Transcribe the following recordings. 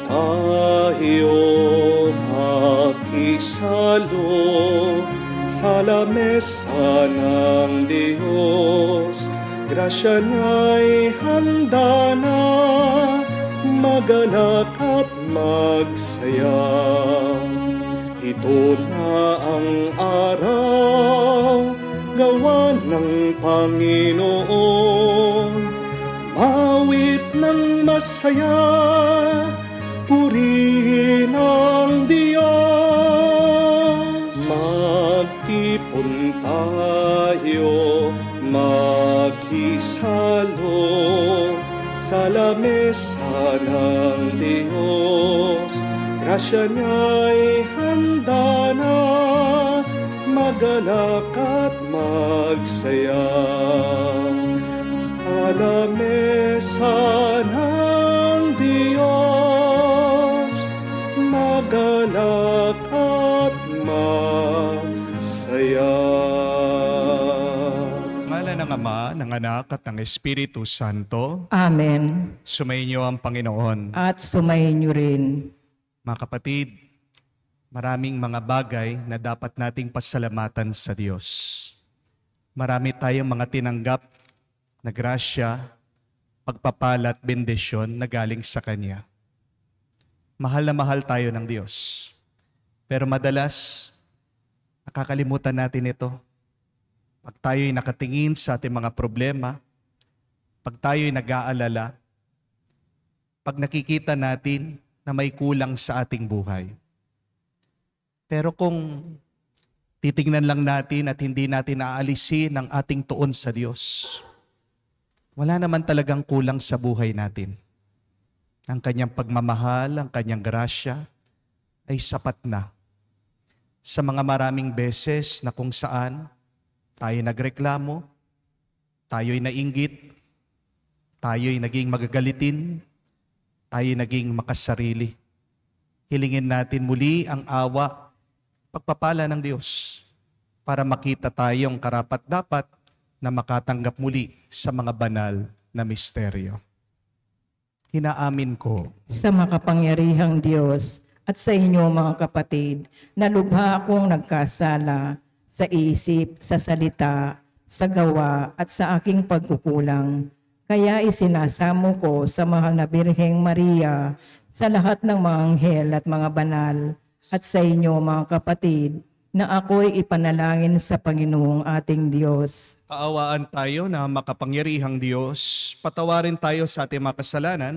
tayo makisalo sa lamesa ng Diyos. Grasya niya'y handa na, magalak at magsaya. Ito na ang araw, gawa ng Panginoon. Mawit ng masaya, purihin ang Diyos. Magtipon tayo, makisalo sa lamesa ng Diyos. Grasya niya'y handa na, magalak at magsaya. Lamesa ng Diyos, magalak at masaya. Ngalan ng Ama, ng Anak at ng Espiritu Santo. Amen. Sumainyo ang Panginoon. At sumainyo rin. Mga kapatid, maraming mga bagay na dapat nating pasalamatan sa Diyos. Marami tayong mga tinanggap na grasya, pagpapala at bendisyon na galing sa Kanya. Mahal na mahal tayo ng Diyos. Pero madalas, nakakalimutan natin ito. Pag tayo'y nakatingin sa ating mga problema, pag tayo'y nag-aalala, pag nakikita natin na may kulang sa ating buhay. Pero kung titingnan lang natin at hindi natin aalisin ang ating tuon sa Diyos, wala naman talagang kulang sa buhay natin. Ang Kanyang pagmamahal, ang Kanyang grasya ay sapat na. Sa mga maraming beses na kung saan tayo nagreklamo, tayo'y nainggit, tayo'y naging magagalitin, tayo'y naging makasarili. Hilingin natin muli ang awa, pagpapala ng Diyos para makita tayong karapat-dapat na makatanggap muli sa mga banal na misteryo. Hinaamin ko Sa makapangyarihang Diyos at sa inyo mga kapatid, na lubha akong nagkasala sa isip, sa salita, sa gawa at sa aking pagkukulang. Kaya isinasamo ko sa mahal na Birheng Maria, sa lahat ng mga anghel at mga banal, at sa inyo mga kapatid, na ako'y ipanalangin sa Panginoong ating Diyos. kaawaan tayo na makapangyarihang Diyos, patawarin tayo sa ating mga kasalanan,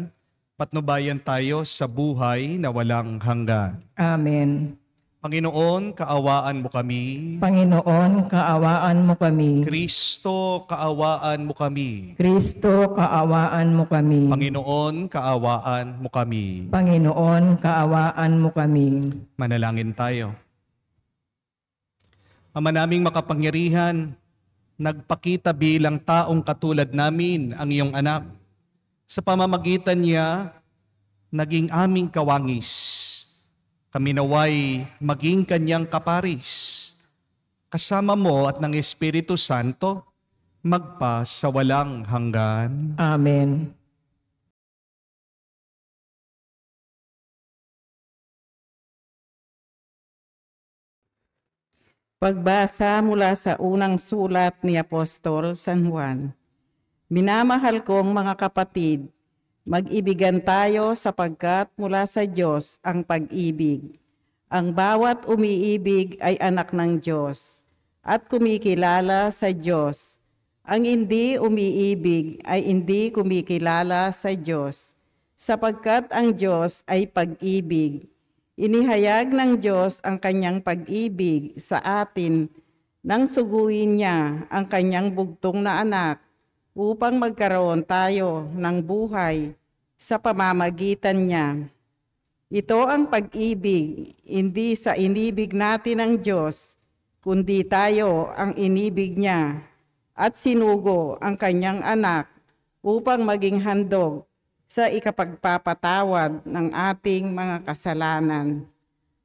patnubayan tayo sa buhay na walang hanggan. Amen. Panginoon, kaawaan mo kami. Panginoon, kaawaan mo kami. Kristo, kaawaan mo kami. Kristo, kaawaan mo kami. Panginoon, kaawaan mo kami. Panginoon, kaawaan mo kami. Manalangin tayo. Ama naming makapangyarihan, nagpakita bilang taong katulad namin ang iyong anak. Sa pamamagitan niya, naging aming kawangis. Kami naway maging kanyang kaparis. Kasama mo at ng Espiritu Santo, magpa sa walang hanggan. Amen. Pagbasa mula sa unang sulat ni Apostol San Juan. Minamahal kong mga kapatid, mag-ibigan tayo sapagkat mula sa Diyos ang pag-ibig. Ang bawat umiibig ay anak ng Diyos at kumikilala sa Diyos. Ang hindi umiibig ay hindi kumikilala sa Diyos, sapagkat ang Diyos ay pag-ibig. Inihayag ng Diyos ang kanyang pag-ibig sa atin nang suguin niya ang kanyang bugtong na anak upang magkaroon tayo ng buhay sa pamamagitan niya. Ito ang pag-ibig, hindi sa inibig natin ng Diyos, kundi tayo ang inibig niya at sinugo ang kanyang anak upang maging handog sa ikapagpapatawad ng ating mga kasalanan.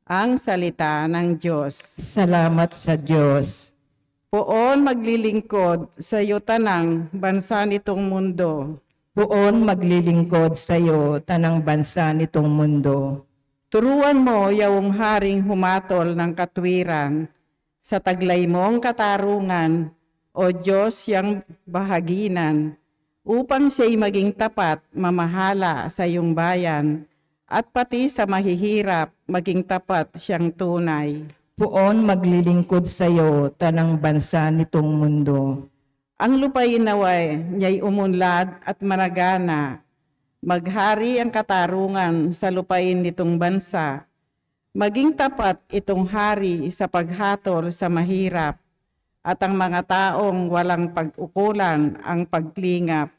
Ang salita ng Diyos. Salamat sa Diyos. Poon maglilingkod sa iyo tanang bansa nitong mundo. Puon maglilingkod sa iyo tanang bansa nitong mundo. Turuan mo yawong haring humatol ng katwiran sa taglay mong katarungan, o Diyos yang bahaginan, upang siya'y maging tapat, mamahala sa iyong bayan, at pati sa mahihirap, maging tapat siyang tunay. Puon maglilingkod sa iyo tanang bansa nitong mundo. Ang lupain naway niya'y umunlad at managana, maghari ang katarungan sa lupain nitong bansa, maging tapat itong hari sa paghatol sa mahirap, at ang mga taong walang pag-ukulan ang paglingap.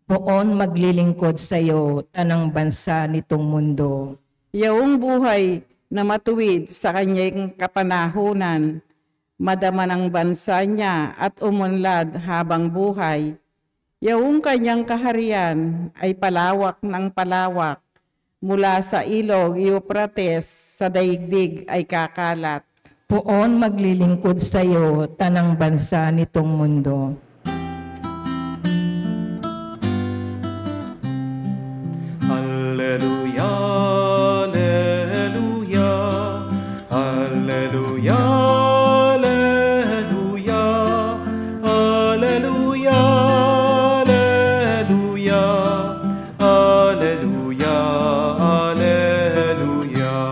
Puon maglilingkod sa iyo tanang bansa nitong mundo. Yaong buhay na matuwid sa kanyang kapanahunan, madama ng bansa niya at umunlad habang buhay. Yaong kanyang kaharian ay palawak ng palawak, mula sa ilog Euphrates sa daigdig ay kakalat. Puon maglilingkod sa iyo tanang bansa nitong mundo. Alleluia, alleluia, alleluia, alleluia, alleluia, alleluia, alleluia, alleluia,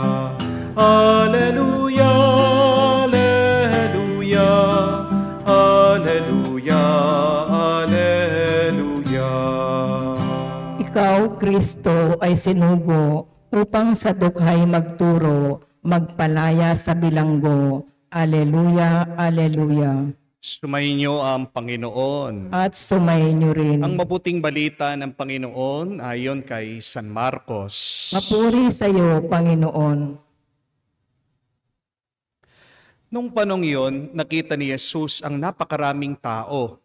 alleluia, alleluia, alleluia, alleluia. Ikaw, Kristo, ay sinugo upang sa dukhay magturo, magpalaya sa bilanggo. Aleluya, aleluya. Sumainyo ang Panginoon. At sumayin niyo rin. Ang mabuting balita ng Panginoon ayon kay San Marcos. Mapuri sa iyo, Panginoon. Nung panong iyon, nakita ni Jesus ang napakaraming tao.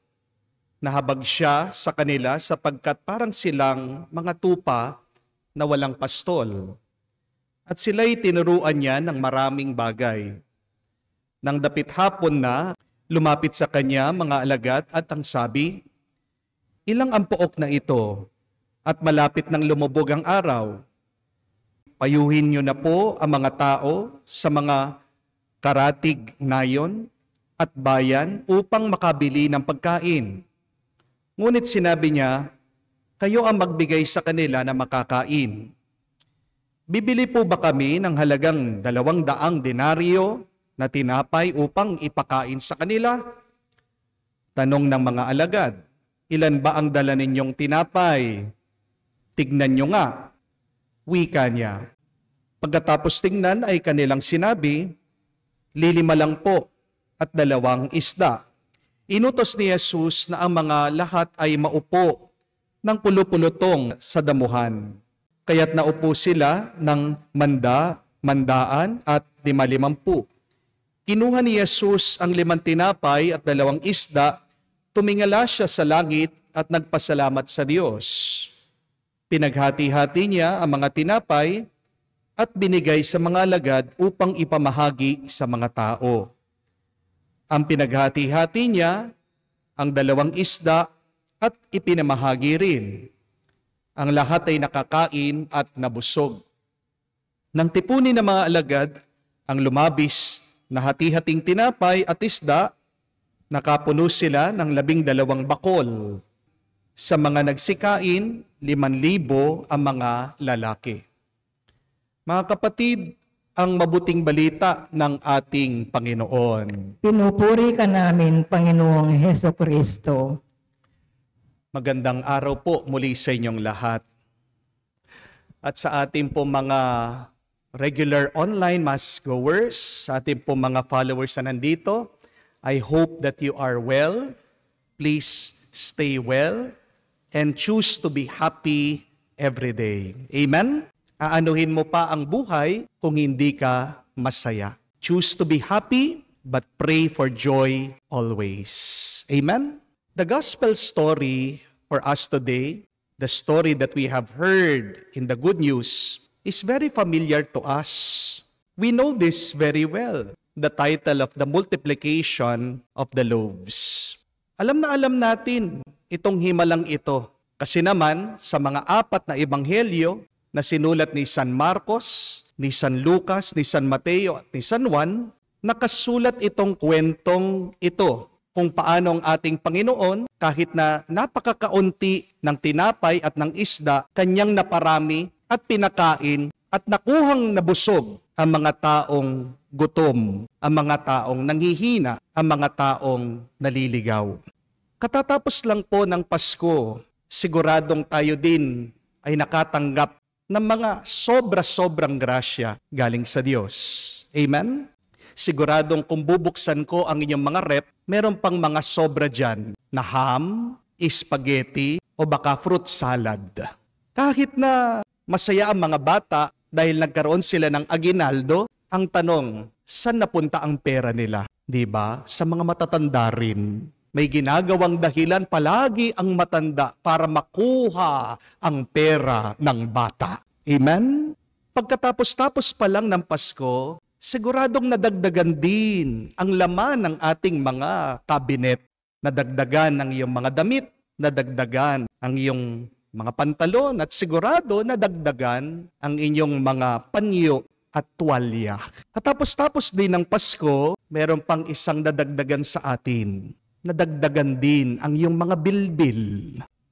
Nahabag siya sa kanila sapagkat parang silang mga tupa na walang pastol. At sila'y tinuruan niya ng maraming bagay. Nang dapit hapon na, lumapit sa kanya mga alagad at ang sabi, "Ilang ang pook na ito, at malapit nang lumubog ang araw. Payuhin niyo na po ang mga tao sa mga karatig nayon at bayan upang makabili ng pagkain." Ngunit sinabi niya, "Kayo ang magbigay sa kanila na makakain. Bibili po ba kami ng halagang 200 denaryo na tinapay upang ipakain sa kanila?" Tanong ng mga alagad, "Ilan ba ang dala ninyong tinapay? Tignan nyo nga." Wika niya. Pagkatapos tingnan ay kanilang sinabi, 5 lang po at 2 isda. Inutos ni Jesus na ang mga lahat ay maupo ng pulupulutong sa damuhan. Kaya't naupo sila ng mandaan at 50. Kinuha ni Jesus ang 5 tinapay at 2 isda, tumingala siya sa langit at nagpasalamat sa Diyos. Pinaghati-hati niya ang mga tinapay at binigay sa mga alagad upang ipamahagi sa mga tao. Ang pinaghati-hati niya, ang 2 isda at ipinamahagi rin. Ang lahat ay nakakain at nabusog. Nang tipunin ng mga alagad, ang lumabis na hati-hating tinapay at isda, nakapuno sila ng 12 bakol. Sa mga nagsikain, 5,000 ang mga lalaki. Mga kapatid, ang mabuting balita ng ating Panginoon. Pinupuri ka namin, Panginoong Heso Kristo. Magandang araw po muli sa inyong lahat. At sa ating po mga regular online mass goers, sa ating po mga followers na nandito, I hope that you are well. Please stay well and choose to be happy every day. Amen? Aanuhin mo pa ang buhay kung hindi ka masaya. Choose to be happy, but pray for joy always. Amen? The gospel story for us today, the story that we have heard in the good news, is very familiar to us. We know this very well, the title of the multiplication of the loaves. Alam na alam natin itong himalang ito. Kasi naman, sa mga 4 na ebanghelyo na sinulat ni San Marcos, ni San Lucas, ni San Mateo, at ni San Juan, nakasulat itong kwentong ito kung paano ang ating Panginoon, kahit na napakakaunti ng tinapay at ng isda, kanyang naparami at pinakain at nakuhang nabusog ang mga taong gutom, ang mga taong nanghihina, ang mga taong naliligaw. Katatapos lang po ng Pasko, siguradong tayo din ay nakatanggap ng mga sobra-sobrang grasya galing sa Diyos. Amen? Siguradong kung bubuksan ko ang inyong mga rep, meron pang mga sobra dyan na ham, spaghetti, o baka fruit salad. Kahit na masaya ang mga bata dahil nagkaroon sila ng aginaldo, ang tanong, saan napunta ang pera nila? Diba? Sa mga matatanda rin. May ginagawang dahilan palagi ang matanda para makuha ang pera ng bata. Amen? Pagkatapos-tapos pa lang ng Pasko, siguradong nadagdagan din ang laman ng ating mga kabinet. Nadagdagan ang iyong mga damit, nadagdagan ang iyong mga pantalon, at sigurado nadagdagan ang inyong mga panyo at tuwalya. Katapos-tapos din ng Pasko, meron pang isang nadagdagan sa atin. Nadagdagan din ang iyong mga bilbil.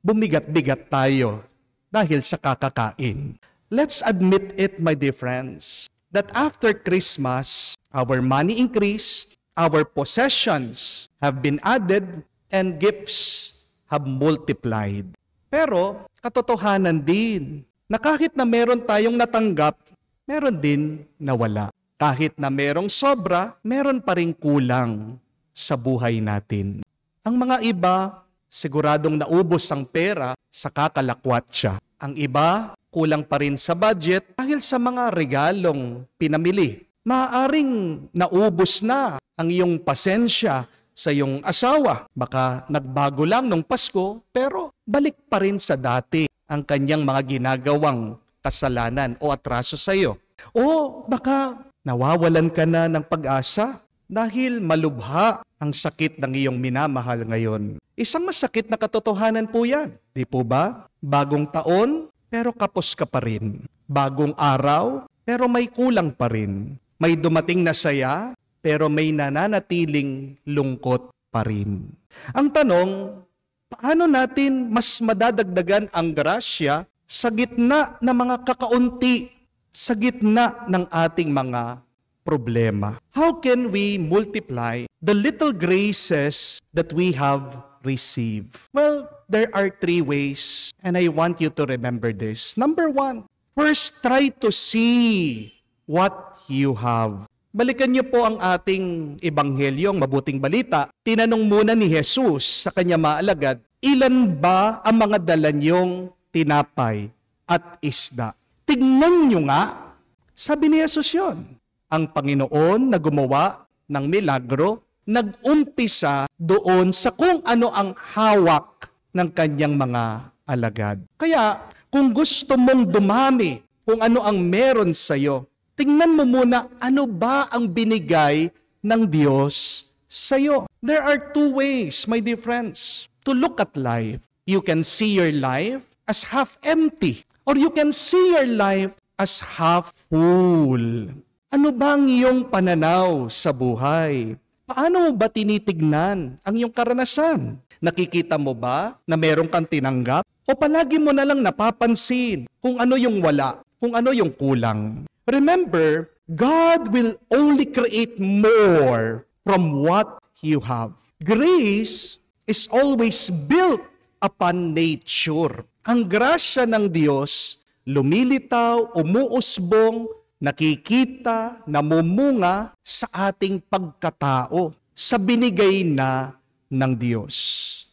Bumigat-bigat tayo dahil sa kakakain. Let's admit it, my dear friends, that after Christmas, our money increased, our possessions have been added, and gifts have multiplied. Pero, katotohanan din na kahit na meron tayong natanggap, meron din na wala. Kahit na merong sobra, meron pa ring kulang sa buhay natin. Ang mga iba, siguradong naubos ang pera sa kakalakwat siya. Ang iba, kulang pa rin sa budget dahil sa mga regalong pinamili. Maaaring naubos na ang iyong pasensya sa iyong asawa. Baka nagbago lang nung Pasko, pero balik pa rin sa dati ang kanyang mga ginagawang kasalanan o atraso sa iyo. O baka nawawalan ka na ng pag-asa dahil malubha ang sakit ng iyong minamahal ngayon. Isang masakit na katotohanan po yan. Di po ba? Bagong taon, pero kapos ka pa rin. Bagong araw, pero may kulang pa rin. May dumating na saya, pero may nananatiling lungkot pa rin. Ang tanong, paano natin mas madadagdagan ang grasya sa gitna ng mga kakaunti, sa gitna ng ating mga problema? How can we multiply the little graces that we have received? Well, there are 3 ways, and I want you to remember this. Number 1, first try to see what you have. Balikan niyo po ang ating ebanghelyo, ang mabuting balita. Tinanong muna ni Jesus sa kanya maalagad, ilan ba ang mga dala niyong tinapay at isda? Tignan niyo nga. Sabi ni Jesus yun. Ang Panginoon na gumawa ng milagro, nag-umpisa doon sa kung ano ang hawak ng kanyang mga alagad. Kaya, kung gusto mong dumami, kung ano ang meron sa iyo, tingnan mo muna ano ba ang binigay ng Diyos sa iyo. There are 2 ways, my dear friends, to look at life. You can see your life as half empty, or you can see your life as half full. Ano ba ang iyong pananaw sa buhay? Paano mo ba tinitignan ang iyong karanasan? Nakikita mo ba na meron kang tinanggap? O palagi mo na lang napapansin kung ano yung wala, kung ano yung kulang? Remember, God will only create more from what you have. Grace is always built upon nature. Ang grasya ng Diyos, lumilitaw, umuusbong, nakikita, namumunga sa ating pagkatao, sa binigay na ng Diyos.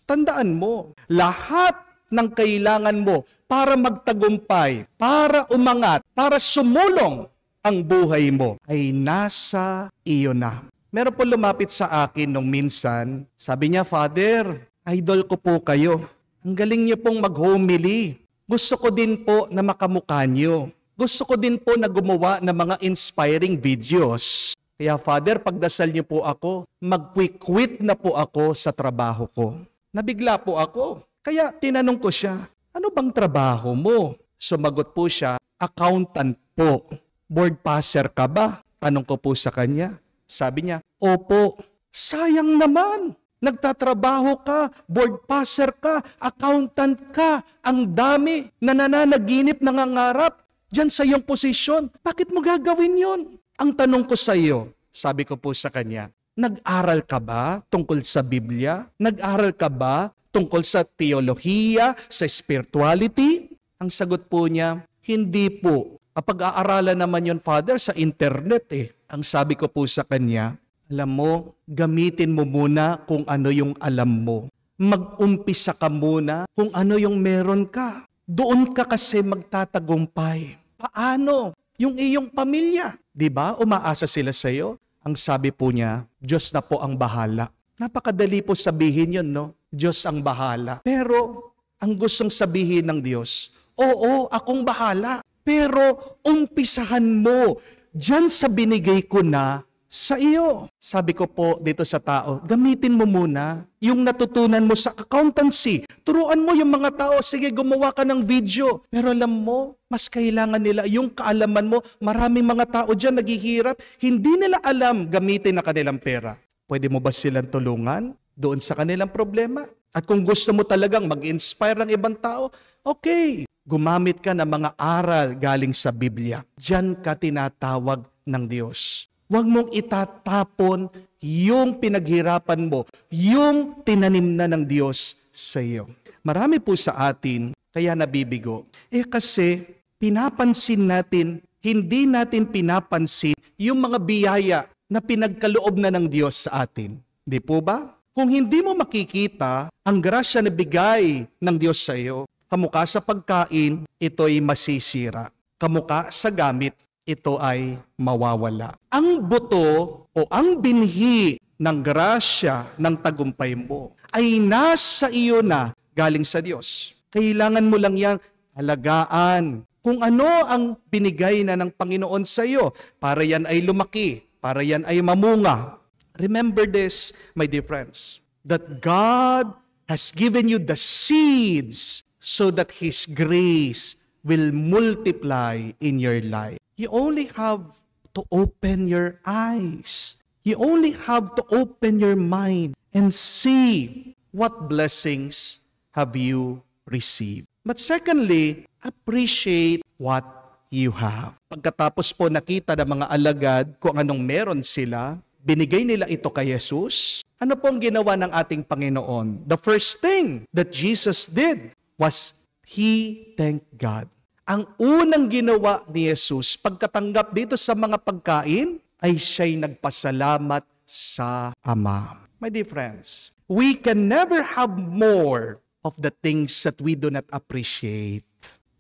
Tandaan mo, lahat ng kailangan mo para magtagumpay, para umangat, para sumulong ang buhay mo, ay nasa iyo na. Meron po lumapit sa akin nung minsan, sabi niya, Father, idol ko po kayo. Ang galing niyo pong mag-homily. Gusto ko din po na makamukha niyo. Gusto ko din po na gumawa ng mga inspiring videos. Kaya Father, pagdasal niyo po ako, mag-quit na po ako sa trabaho ko. Nabigla po ako. Kaya tinanong ko siya, ano bang trabaho mo? Sumagot po siya, accountant po. Board passer ka ba? Tanong ko po sa kanya. Sabi niya, opo. Sayang naman. Nagtatrabaho ka, board passer ka, accountant ka. Ang dami na nananaginip, nangangarap diyan sa iyong posisyon. Bakit mo gagawin yon? Ang tanong ko sa iyo, sabi ko po sa kanya, nag-aral ka ba tungkol sa Biblia? Nag-aral ka ba tungkol sa teolohiya, sa spirituality? Ang sagot po niya, hindi po. Pag-aaralan naman yon, Father, sa internet eh. Ang sabi ko po sa kanya, alam mo, gamitin mo muna kung ano yung alam mo. Mag-umpisa ka muna kung ano yung meron ka. Doon ka kasi magtatagumpay. Paano? Yung iyong pamilya. Diba? Umaasa sila sa iyo. Ang sabi po niya, Diyos na po ang bahala. Napakadali po sabihin yun, no? Diyos ang bahala. Pero, ang gustong sabihin ng Diyos, oo, akong bahala. Pero, umpisahan mo diyan sa binigay ko na sa iyo. Sabi ko po dito sa tao, gamitin mo muna yung natutunan mo sa accountancy. Turuan mo yung mga tao, sige gumawa ka ng video. Pero alam mo, mas kailangan nila yung kaalaman mo. Maraming mga tao dyan naghihirap, hindi nila alam gamitin na kanilang pera. Pwede mo ba silang tulungan doon sa kanilang problema? At kung gusto mo talagang mag-inspire ng ibang tao, okay, gumamit ka ng mga aral galing sa Biblia. Diyan ka tinatawag ng Diyos. Huwag mong itatapon yung pinaghirapan mo, yung tinanim na ng Diyos sa iyo. Marami po sa atin, kaya nabibigo. Kasi pinapansin natin, hindi natin pinapansin yung mga biyaya na pinagkaloob na ng Diyos sa atin. Di po ba? Kung hindi mo makikita ang grasya na bigay ng Diyos sa iyo, kamukha sa pagkain, ito'y masisira. Kamukha sa gamit, ito ay mawawala. Ang buto o ang binhi ng grasya ng tagumpay mo ay nasa iyo na galing sa Diyos. Kailangan mo lang yang alagaan. Kung ano ang binigay na ng Panginoon sa iyo, para yan ay lumaki, para yan ay mamunga. Remember this, my dear friends, that God has given you the seeds so that His grace will multiply in your life. You only have to open your eyes. You only have to open your mind and see what blessings have you received. But secondly, appreciate what you have. Pagkatapos po nakita ng mga alagad kung anong meron sila, binigay nila ito kay Jesus. Ano pong ginawa ng ating Panginoon? The first thing that Jesus did was He thanked God. Ang unang ginawa ni Jesus pagkatanggap dito sa mga pagkain ay siya'y nagpasalamat sa Ama. My dear friends, we can never have more of the things that we do not appreciate.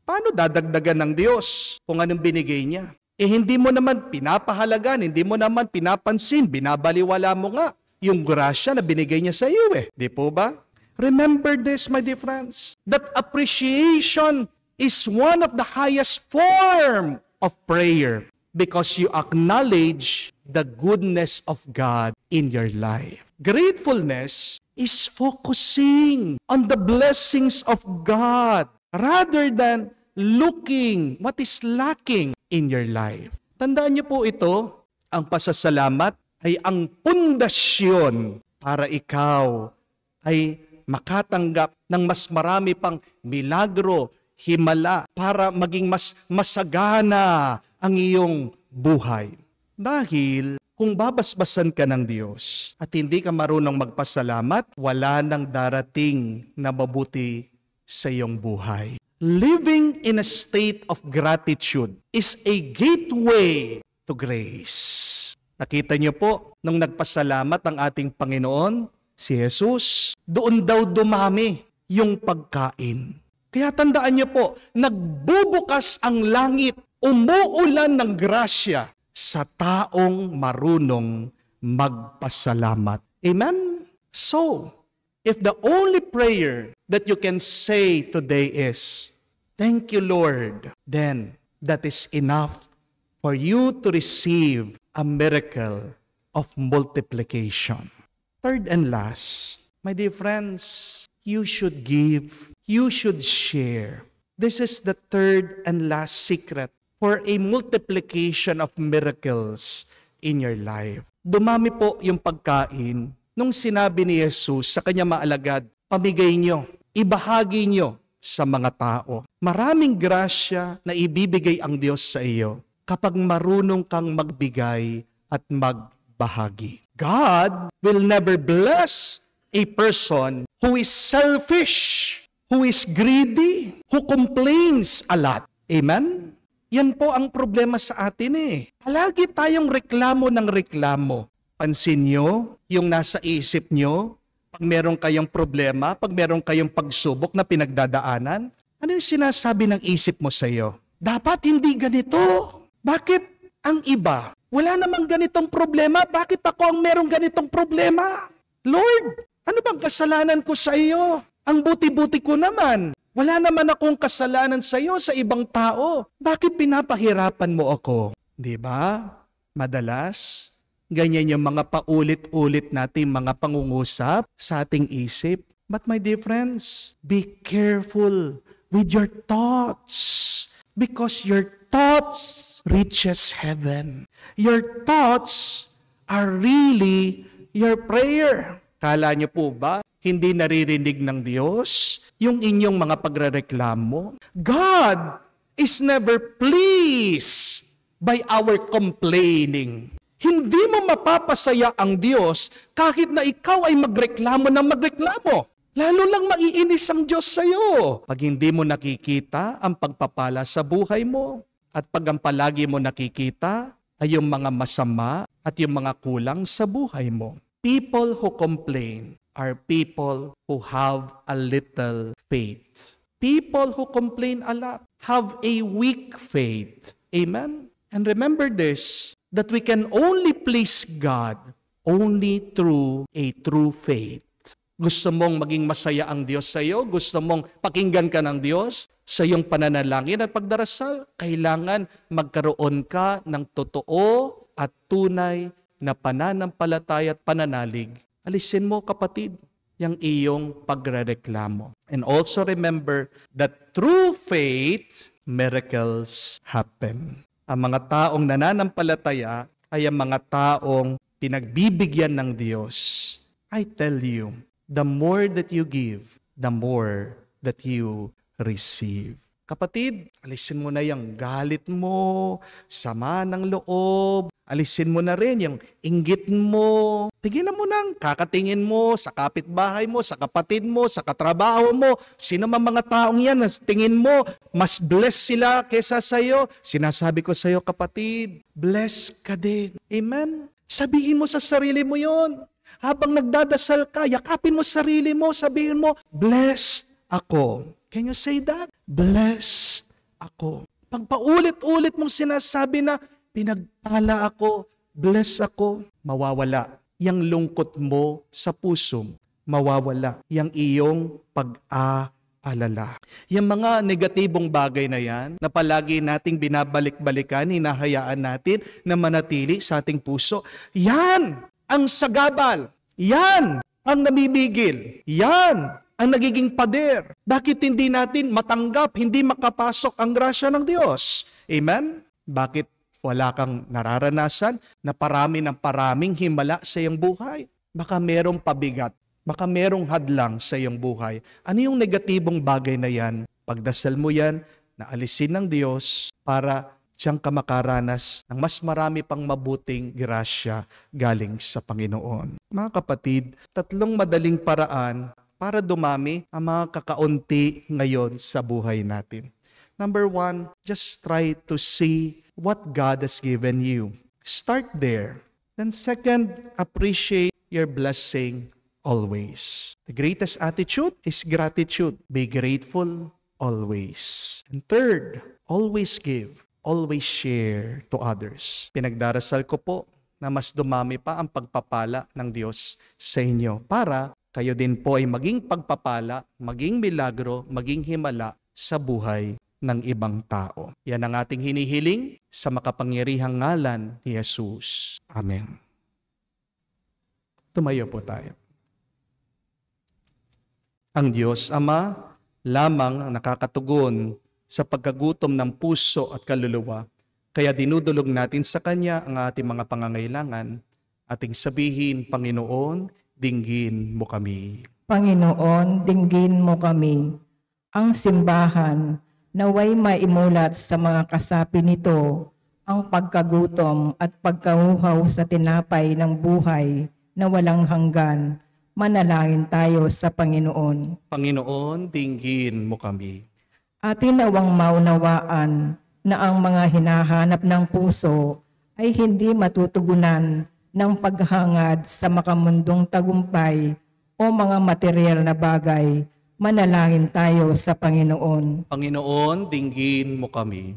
Paano dadagdagan ng Diyos kung anong binigay niya? Hindi mo naman pinapahalagan, hindi mo naman pinapansin, binabaliwala mo nga yung grasya na binigay niya sa iyo Di po ba? Remember this, my dear friends, that appreciation is one of the highest form of prayer because you acknowledge the goodness of God in your life. Gratefulness is focusing on the blessings of God rather than looking what is lacking in your life. Tandaan niyo po ito, ang pasasalamat ay ang pundasyon para ikaw ay makatanggap ng mas marami pang milagro, himala, para maging mas masagana ang iyong buhay. Dahil kung babasbasan ka ng Diyos at hindi ka marunong magpasalamat, wala nang darating na mabuti sa iyong buhay. Living in a state of gratitude is a gateway to grace. Nakita niyo po, nung nagpasalamat ang ating Panginoon, si Jesus, doon daw dumami yung pagkain. Kaya tandaan niyo po, nagbubukas ang langit, umuulan ng grasya sa taong marunong magpasalamat. Amen? So, if the only prayer that you can say today is, "Thank you, Lord," then that is enough for you to receive a miracle of multiplication. Third and last, my dear friends, you should give, you should share. This is the third and last secret for a multiplication of miracles in your life. Dumami po yung pagkain nung sinabi ni Jesus sa kanyang mga alagad, pamigay nyo, ibahagi nyo sa mga tao. Maraming grasya na ibibigay ang Diyos sa iyo kapag marunong kang magbigay at magbahagi. God will never bless a person who is selfish, who is greedy, who complains a lot. Amen? Yan po ang problema sa atin eh. Palagi tayong reklamo ng reklamo. Pansin nyo yung nasa isip nyo, pag meron kayong problema, pag meron kayong pagsubok na pinagdadaanan, ano yung sinasabi ng isip mo sa iyo? Dapat hindi ganito. Bakit ang iba? Wala namang ganitong problema. Bakit ako ang merong ganitong problema? Lord, ano bang kasalanan ko sa iyo? Ang buti-buti ko naman. Wala naman akong kasalanan sa iyo sa ibang tao. Bakit pinapahirapan mo ako? Di ba? Madalas, ganyan yung mga paulit-ulit nating mga pangungusap sa ating isip. But my dear friends, be careful with your thoughts. Because your thoughts reaches heaven. Your thoughts are really your prayer. Kala niyo po ba, hindi naririnig ng Diyos yung inyong mga pagrereklamo? God is never pleased by our complaining. Hindi mo mapapasaya ang Diyos kahit na ikaw ay magreklamo ng magreklamo. Lalo lang maiinis ang Diyos sa iyo pag hindi mo nakikita ang pagpapala sa buhay mo. At pag ang palagi mo nakikita ay yung mga masama at yung mga kulang sa buhay mo. People who complain are people who have a little faith. People who complain a lot have a weak faith. Amen? And remember this, that we can only please God only through a true faith. Gusto mong maging masaya ang Diyos sa iyo? Gusto mong pakinggan ka ng Diyos sa iyong pananalangin at pagdarasal? Kailangan magkaroon ka ng totoo at tunay na pananampalataya at pananalig. Alisin mo, kapatid, yung iyong pagrereklamo. And also remember that through faith, miracles happen. Ang mga taong nananampalataya ay ang mga taong pinagbibigyan ng Diyos. I tell you, the more that you give, the more that you receive. Kapatid, alisin mo na yung galit mo, sama ng loob, alisin mo na rin yung inggit mo. Tigilan mo nang kakatingin mo sa kapitbahay mo, sa kapatid mo, sa katrabaho mo. Sino man mga taong yan, tingin mo, mas blessed sila kesa sa'yo. Sinasabi ko sa'yo, kapatid, blessed ka din. Amen? Sabihin mo sa sarili mo yon. Habang nagdadasal ka, yakapin mo sarili mo, sabihin mo, blessed ako. Can you say that? Blessed ako. Pag paulit-ulit mong sinasabi na, pinagpala ako, blessed ako, mawawala yang lungkot mo sa puso. Mawawala yang iyong pag-aalala. Yung mga negatibong bagay na yan, na palagi nating binabalik-balikan, hinahayaan natin na manatili sa ating puso, yan ang sagabal. Yan ang namimigil. Yan ang nagiging pader. Bakit hindi natin matanggap, hindi makapasok ang grasya ng Diyos? Amen? Bakit wala kang nararanasan na parami ng paraming himala sa iyong buhay? Baka merong pabigat, baka merong hadlang sa iyong buhay. Ano yung negatibong bagay na yan? Pagdasal mo yan, na alisin ng Diyos para siyang makaranas ng mas marami pang mabuting grasya galing sa Panginoon. Mga kapatid, 3 madaling paraan para dumami ang mga kakaunti ngayon sa buhay natin. Number 1, just try to see what God has given you. Start there. Then second, appreciate your blessing always. The greatest attitude is gratitude. Be grateful always. And third, always give. Always share to others. Pinagdarasal ko po na mas dumami pa ang pagpapala ng Diyos sa inyo para kayo din po ay maging pagpapala, maging milagro, maging himala sa buhay ng ibang tao. Yan ang ating hinihiling sa makapangyarihang ngalan ni Jesus. Amen. Tumayo po tayo. Ang Diyos Ama lamang ang nakakatugon sa pagkagutom ng puso at kaluluwa. Kaya dinudulog natin sa Kanya ang ating mga pangangailangan. Ating sabihin, Panginoon, dinggin mo kami. Panginoon, dinggin mo kami. Ang simbahan, naway maimulat sa mga kasapi nito ang pagkagutom at pagkauhaw sa tinapay ng buhay na walang hanggan. Manalangin tayo sa Panginoon. Panginoon, dinggin mo kami. Atin nawang maunawaan na ang mga hinahanap ng puso ay hindi matutugunan ng paghangad sa makamundong tagumpay o mga material na bagay. Manalangin tayo sa Panginoon. Panginoon, dinggin mo kami.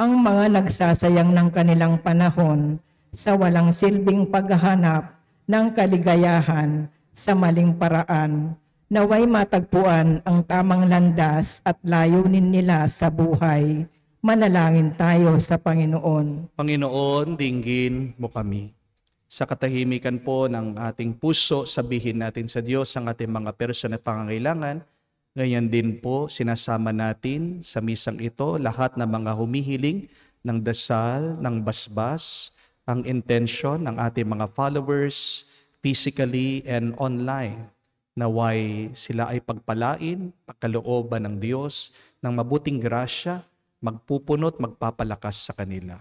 Ang mga nagsasayang ng kanilang panahon sa walang silbing paghahanap ng kaligayahan sa maling paraan, naway matagpuan ang tamang landas at layunin nila sa buhay. Manalangin tayo sa Panginoon. Panginoon, dinggin mo kami. Sa katahimikan po ng ating puso, sabihin natin sa Diyos ang ating mga personal at pangangailangan. Ngayon din po, sinasama natin sa misang ito lahat ng mga humihiling ng dasal, ng basbas, ang intention ng ating mga followers, physically and online. Naway sila ay pagpalain, pagkalooban ng Diyos, ng mabuting grasya, magpupunot, magpapalakas sa kanila.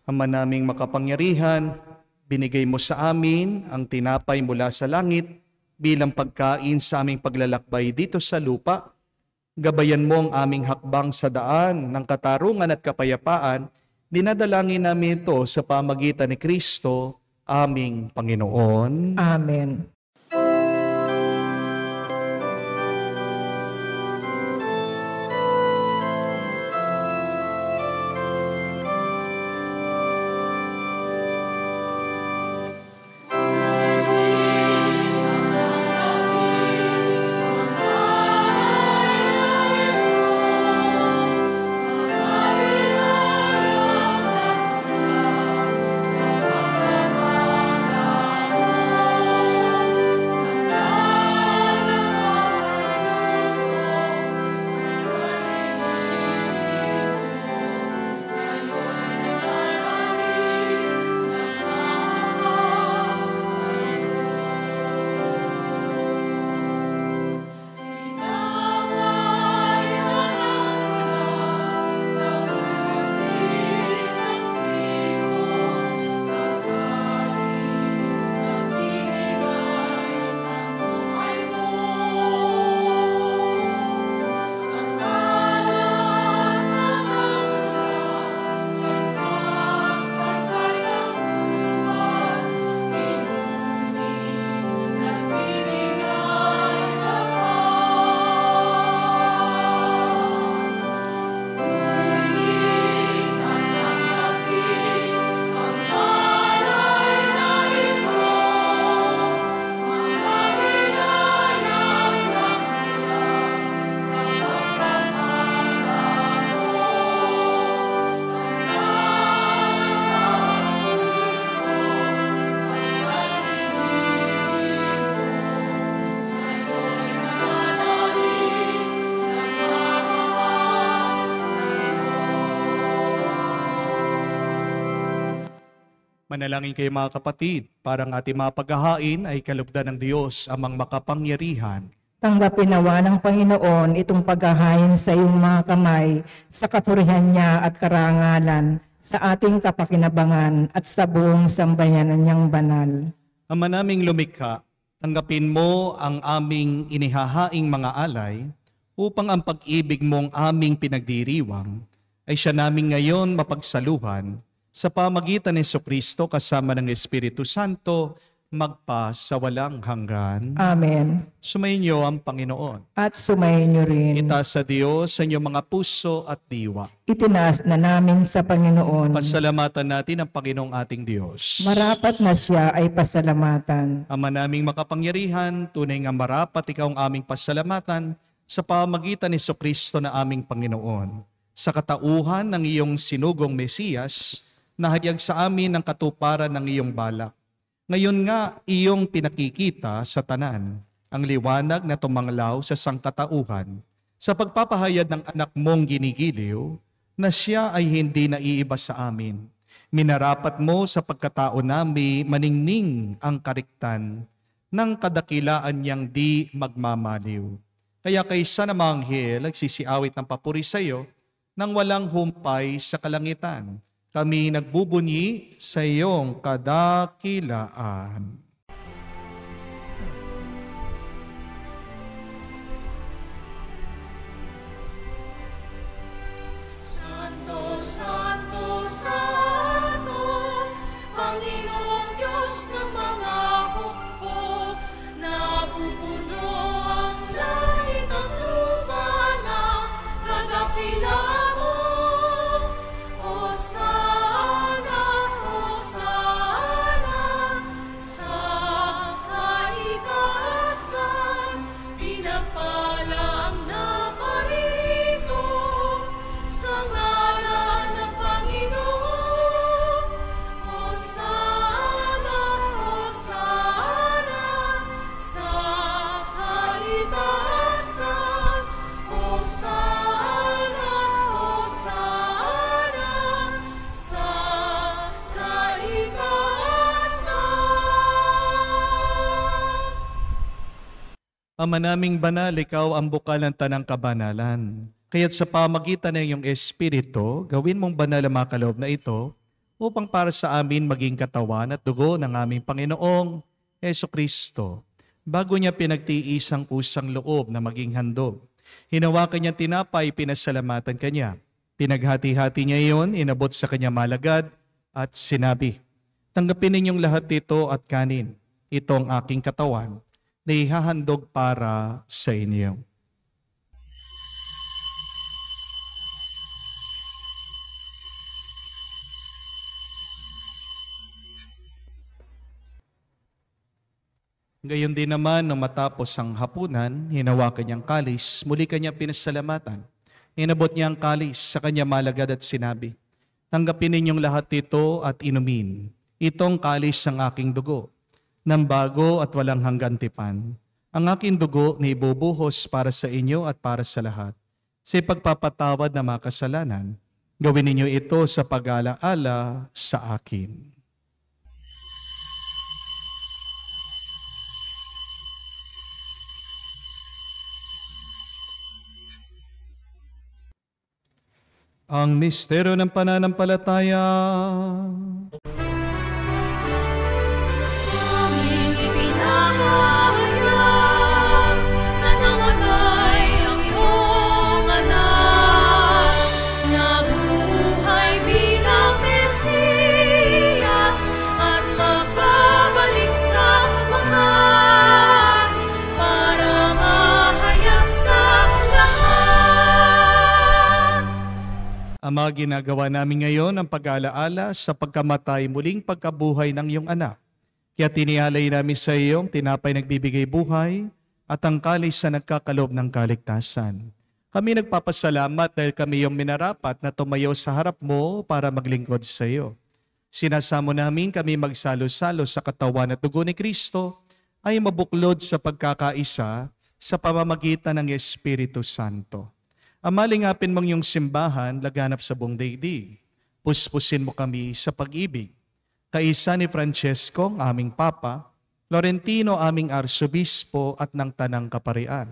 Ama naming makapangyarihan, binigay mo sa amin ang tinapay mula sa langit bilang pagkain sa aming paglalakbay dito sa lupa. Gabayan mo ang aming hakbang sa daan ng katarungan at kapayapaan. Dinadalangin namin ito sa pamagitan ni Kristo, aming Panginoon. Amen. Manalangin kayo mga kapatid, parang ating mga paghahain ay kalugdan ng Diyos amang makapangyarihan. Tanggapin nawa ng Panginoon itong paghahain sa iyong mga kamay sa kapurihan niya at karangalan sa ating kapakinabangan at sa buong sambayanan niyang banal. Ama naming lumikha, tanggapin mo ang aming inihahaing mga alay upang ang pag-ibig mong aming pinagdiriwang ay siya namin ngayon mapagsaluhan sa pamagitan ni Jesucristo kasama ng Espiritu Santo, magpa sa walang hanggan. Amen. Sumayin niyo ang Panginoon. At sumayin niyo rin. Itaas sa Diyos sa inyong mga puso at diwa. Itinaas na namin sa Panginoon. Pasalamatan natin ang Panginoong ating Diyos. Marapat na siya ay pasalamatan. Ama naming makapangyarihan, tunay nga marapat ikaw ang aming pasalamatan sa pamagitan ni Jesucristo na aming Panginoon. Sa katauhan ng iyong sinugong Mesiyas, nahayag sa amin ang katuparan ng iyong balak. Ngayon nga iyong pinakikita sa tanan ang liwanag na tumanglaw sa sangkatauhan sa pagpapahayag ng anak mong ginigiliw na siya ay hindi naiiba sa amin. Minarapat mo sa pagkatao nami maningning ang kariktan ng kadakilaan niyang di magmamaliw. Kaya kaysa na manghel nagsisiawit ng papuri sa iyo nang walang humpay sa kalangitan. Kami nagbubunyi sa iyong kadakilaan. Santo, Santo, Santo, Panginoong Diyos ng mga hukbo, napupuno ang langit at lupa ng kadakilaan mo. Hosana, Hosana, sa kaitaasan, pinagpala ang naparirito sa ngalan ng Panginoon. Hosana, Hosana, sa kaitaasan. Hosana, Hosana, sa kaitaasan. Ama naming banal, ikaw ang bukal ng tanang kabanalan. Kaya't sa pamagitan ng iyong Espiritu, gawin mong banal ang mga kaloob na ito upang para sa amin maging katawan at dugo ng aming Panginoong Hesukristo. Bago niya pinagtiis ang kusang loob na maging handog, hinawakan niya tinapay, pinasalamatan kanya. Pinaghati-hati niya iyon, inabot sa kanya malagad at sinabi, "Tanggapin ninyong lahat ito at kanin. Ito ang aking katawan na ihahandog para sa inyo." Gayon din naman, nung matapos ang hapunan, hinawakan niyang kalis, muli kanya pinasalamatan. Inabot niya ang kalis sa kanya malagad at sinabi, "Tanggapin ninyong lahat ito at inumin. Itong kalis ng aking dugo, ng bago at walang hanggan tipan. Ang aking dugo na ibubuhos para sa inyo at para sa lahat. Sa pagpapatawad na mga kasalanan, gawin ninyo ito sa pag-alaala sa akin." Ang misteryo ng pananampalataya. Aming ipinahayag na namatay ang iyong anak, nabuhay bilang Mesiyas at magbabalik sa wakas para mahayag sa lahat. Ama, ginagawa namin ngayon ang pag-aalaala sa pagkamatay muling pagkabuhay ng iyong anak. Kaya tinialay namin sa iyong tinapay nagbibigay buhay at ang kalis na nagkakalob ng kaligtasan. Kami nagpapasalamat dahil kami iyong minarapat na tumayo sa harap mo para maglingkod sa iyo. Sinasamo namin kami magsalo-salo sa katawan at dugo ni Kristo ay mabuklod sa pagkakaisa sa pamamagitan ng Espiritu Santo. Ama, lingapin mong iyong simbahan laganap sa buong daigdig. Puspusin mo kami sa pag-ibig. Kaisa ni Francesco, ang aming Papa, Florentino, aming Arsobispo at ng Tanang Kaparian.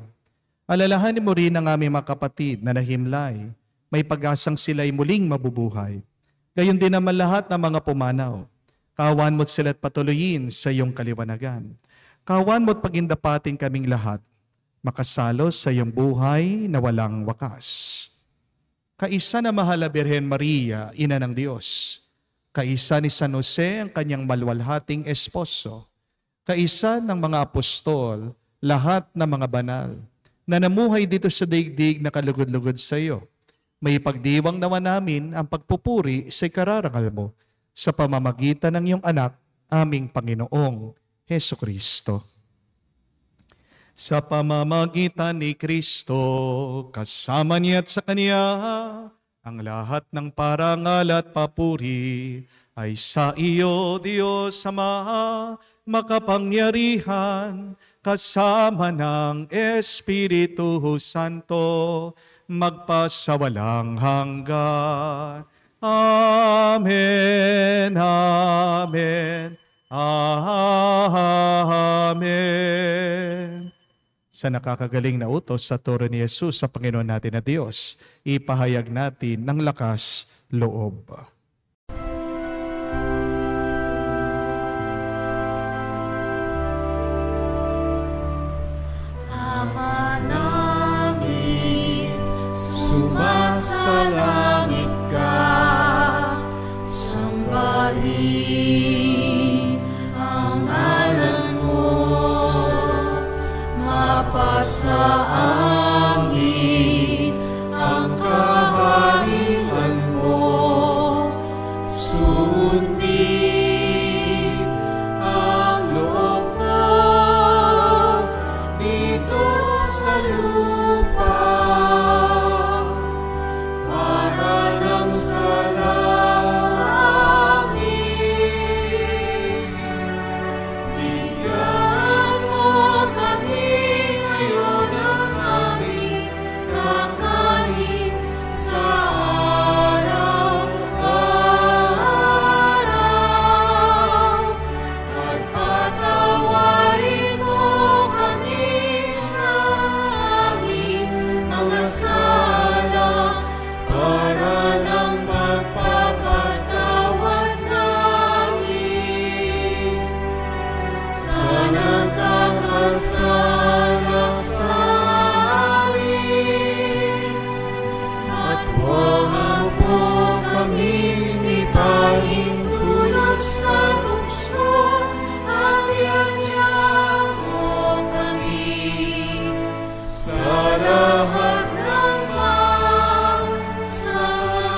Alalahanin mo rin ang aming mga kapatid na nahimlay, may pag-asang sila'y muling mabubuhay. Gayon din naman lahat ng mga pumanaw. Kawan mo't sila't patuloyin sa iyong kaliwanagan. Kawan mo't pagindapatin kaming lahat, makasalo sa iyong buhay na walang wakas. Kaisa na mahal na Birhen Maria, Ina ng Diyos. Kaisa ni San Jose, ang kanyang malwalhating esposo. Kaisa ng mga apostol, lahat ng mga banal, na namuhay dito sa daigdig na kalugod-lugod sa iyo. May pagdiwang naman namin ang pagpupuri sa ikararangal mo sa pamamagitan ng iyong anak, aming Panginoong Hesukristo. Sa pamamagitan ni Kristo, kasama niya at sa Kanya, ang lahat ng parangal at papuri ay sa iyo, Diyos Ama, makapangyarihan, kasama ng Espiritu Santo, magpasawalang hanggan. Amen, amen, amen. Sa nakakagaling na utos sa turo ni Jesus sa Panginoon natin na Diyos, ipahayag natin ng lakas loob. Ama namin, sumasalangit ka, sambahin ang ngalan mo, mapasa amin ang kaharian mo, sundin ang loob mo dito sa lupa para nang sa langit. Bigyan mo kami ngayon ng aming kakanin sa araw-araw, at patawarin mo kami sa aming mga sala para ng pagpapatawad namin sa nagkakasala sa amin. At huwag mo kaming ipahintulot sa tukso, at iadya mo kami sa lahat ng masama.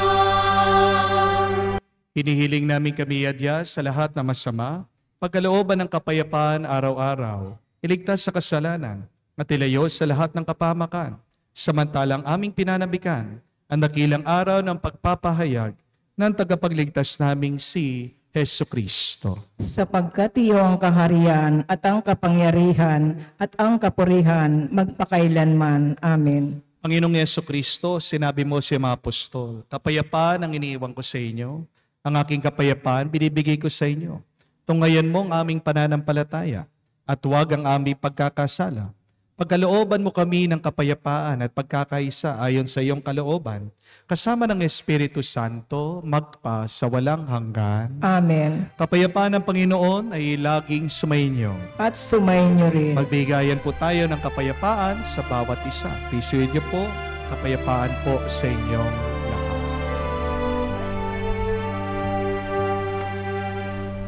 Hinihiling namin kami, Adya, sa lahat na masama, pagkalooban ng kapayapaan araw-araw, iligtas sa kasalanan, at ilayo sa lahat ng kapahamakan, samantalang aming pinanabikan ang dakilang araw ng pagpapahayag ng tagapagligtas naming si Hesu Kristo. Sapagkat iyo ang kaharian at ang kapangyarihan at ang kapurihan magpakailanman. Amen. Panginoong Hesu Kristo, sinabi mo sa mga apostol, kapayapaan ang iniiwan ko sa inyo, ang aking kapayapaan binibigay ko sa inyo. Tungayan mo ang aming pananampalataya at huwag ang aming pagkakasala. Pagkalooban mo kami ng kapayapaan at pagkakaisa ayon sa iyong kalooban, kasama ng Espiritu Santo, magpa sa walang hanggan. Amen. Kapayapaan ng Panginoon ay laging sumainyo. At sumainyo rin. Magbigayan po tayo ng kapayapaan sa bawat isa. Pisuin niyo po, kapayapaan po sa inyong lahat.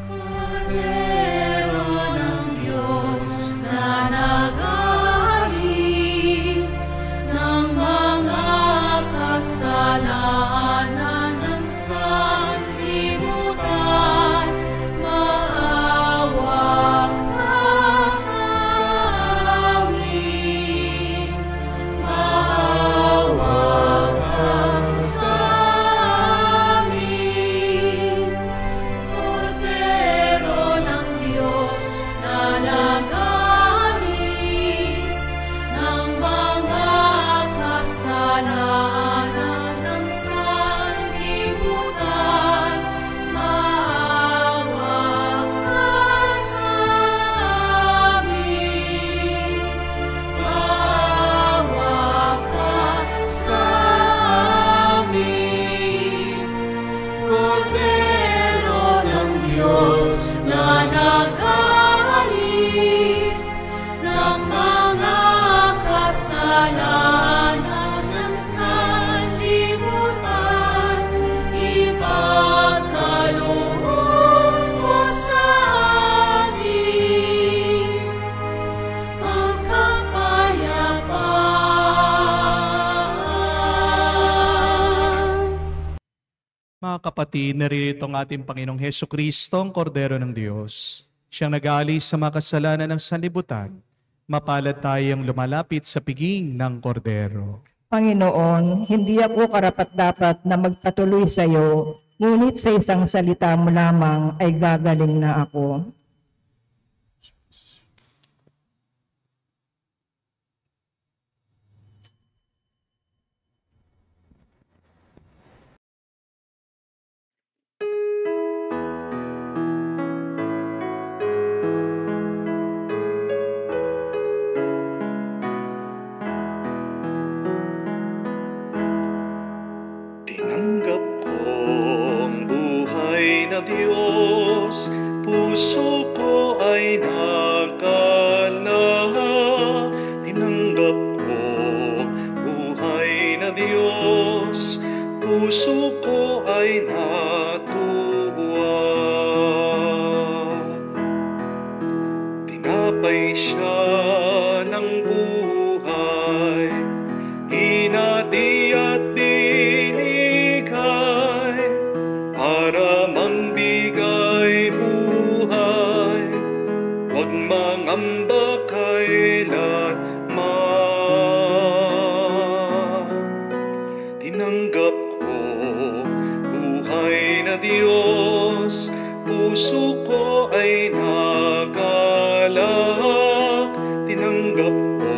Kordero ng Diyos na nag-aalis ng mga kasalanan ng sanlibutan, maawa ka sa amin, maawa ka sa amin. Kordero ng Diyos na nag-aalis ng mga kasalanan ng sanlibutan, maawa ka sa amin, maawa ka sa amin. Kordero ng Diyos na nag-aalis ng mga kasalanan ng sanlibutan, ipagkaloob mo sa amin ang kapayapaan. Mga kapatid, naririto ang ating Panginoong Hesu Kristo, ang Kordero ng Diyos. Siyang nag-aalis sa mga kasalanan ng sanlibutan. Mapalad tayong lumalapit sa piging ng Kordero. Panginoon, hindi ako karapat-dapat na magpatuloy sa iyo, Ngunit sa isang salita mo lamang ay gagaling na ako. Tinanggap ko ang buhay na Diyos, puso ko ay nakalaya. Tinanggap ko ang buhay na Diyos, puso ko ay natuwa. Tinapay siya ng buhay, hinati at binigay para mangbigay buhay. Huwag mangamba kailanman. Tinanggap ko buhay na Diyos, puso ko ay nagalak. Tinanggap ko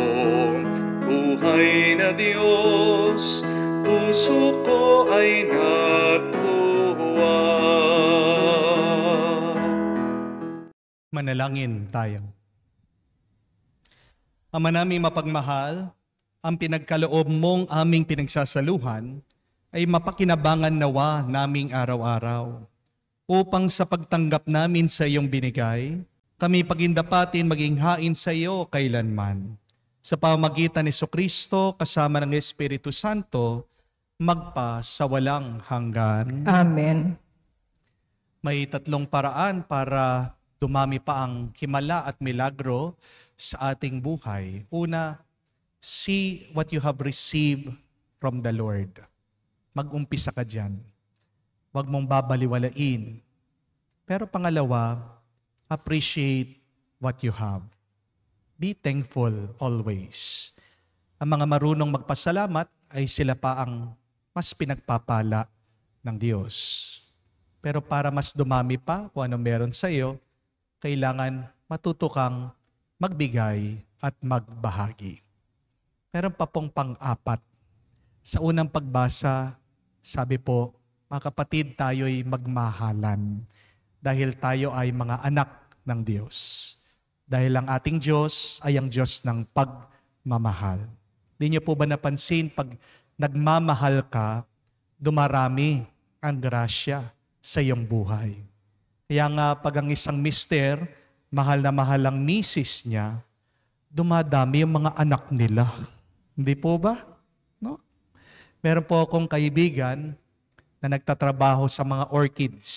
buhay na Diyos, puso ko ay natuwa. Manalangin tayo. Ama naming mapagmahal, ang pinagkaloob mong aming pinagsasaluhan ay mapakinabangan nawa naming araw-araw, upang sa pagtanggap namin sa iyong binigay, kami pagindapatin maging hain sa iyo kailanman. Sa pamamagitan ni Jesucristo kasama ng Espiritu Santo, magpa sa walang hanggan. Amen. May tatlong paraan para dumami pa ang himala at milagro sa ating buhay. Una, see what you have received from the Lord. Mag-umpisa ka dyan. Huwag mong babaliwalain. Pero pangalawa, appreciate what you have. Be thankful always. Ang mga marunong magpasalamat ay sila pa ang mas pinagpapala ng Diyos. Pero para mas dumami pa kung ano meron sa iyo, kailangan matuto kang magbigay at magbahagi. Meron pa pong pang-apat. Sa unang pagbasa, sabi po, mga kapatid, tayo'y magmahalan dahil tayo ay mga anak ng Diyos. Dahil ang ating Diyos ay ang Diyos ng pagmamahal. Di niyo po ba napansin, pag nagmamahal ka, dumarami ang grasya sa iyong buhay. Kaya nga pag ang isang mister, mahal na mahal ang misis niya, dumadami yung mga anak nila. Hindi po ba? No? Meron po akong kaibigan na nagtatrabaho sa mga orchids.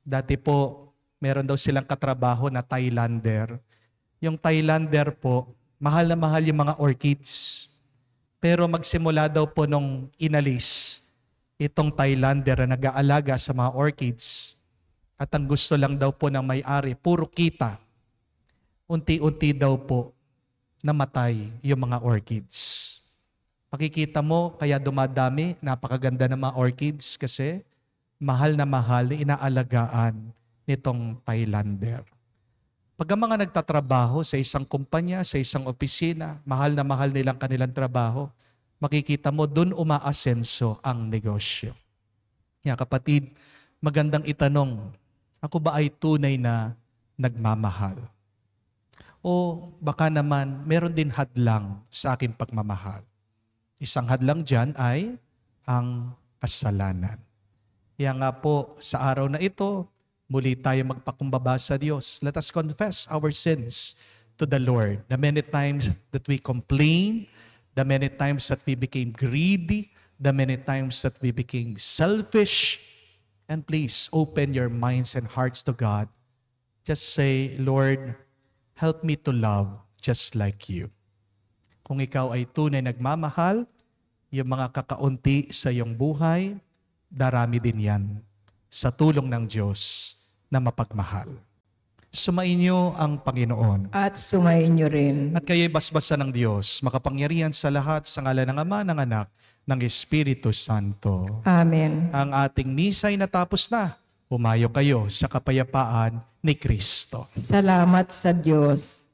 Dati po, meron daw silang katrabaho na Thailander. Yung Thailander po, mahal na mahal yung mga orchids. Pero magsimula daw po nung inalis itong Thailander na nag-aalaga sa mga orchids. At ang gusto lang daw po ng may-ari, puro kita. Unti-unti daw po namatay yung mga orchids. Makikita mo, kaya dumadami, napakaganda ng mga orchids kasi mahal na mahal na inaalagaan nitong Thailander. Pag ang mga nagtatrabaho sa isang kumpanya, sa isang opisina, mahal na mahal nilang kanilang trabaho, makikita mo dun umaasenso ang negosyo. Kaya kapatid, magandang itanong, ako ba ay tunay na nagmamahal? O baka naman meron din hadlang sa aking pagmamahal? Isang hadlang dyan ay ang kasalanan. Kaya nga po sa araw na ito, muli tayo magpakumbaba sa Diyos. Let us confess our sins to the Lord. The many times that we complain, the many times that we became greedy, the many times that we became selfish. And please open your minds and hearts to God. Just say, Lord, help me to love just like you. Kung ikaw ay tunay nagmamahal, yung mga kakaunti sa iyong buhay, darami din yan sa tulong ng Diyos na mapagmahal. Sumainyo ang Panginoon. At sumainyo rin. At kayo'y basbasan ng Diyos, makapangyarihan sa lahat, sa ngalan ng Ama, ng Anak, ng Espiritu Santo. Amen. Ang ating misa ay natapos na. Humayo kayo sa kapayapaan ni Kristo. Salamat sa Diyos.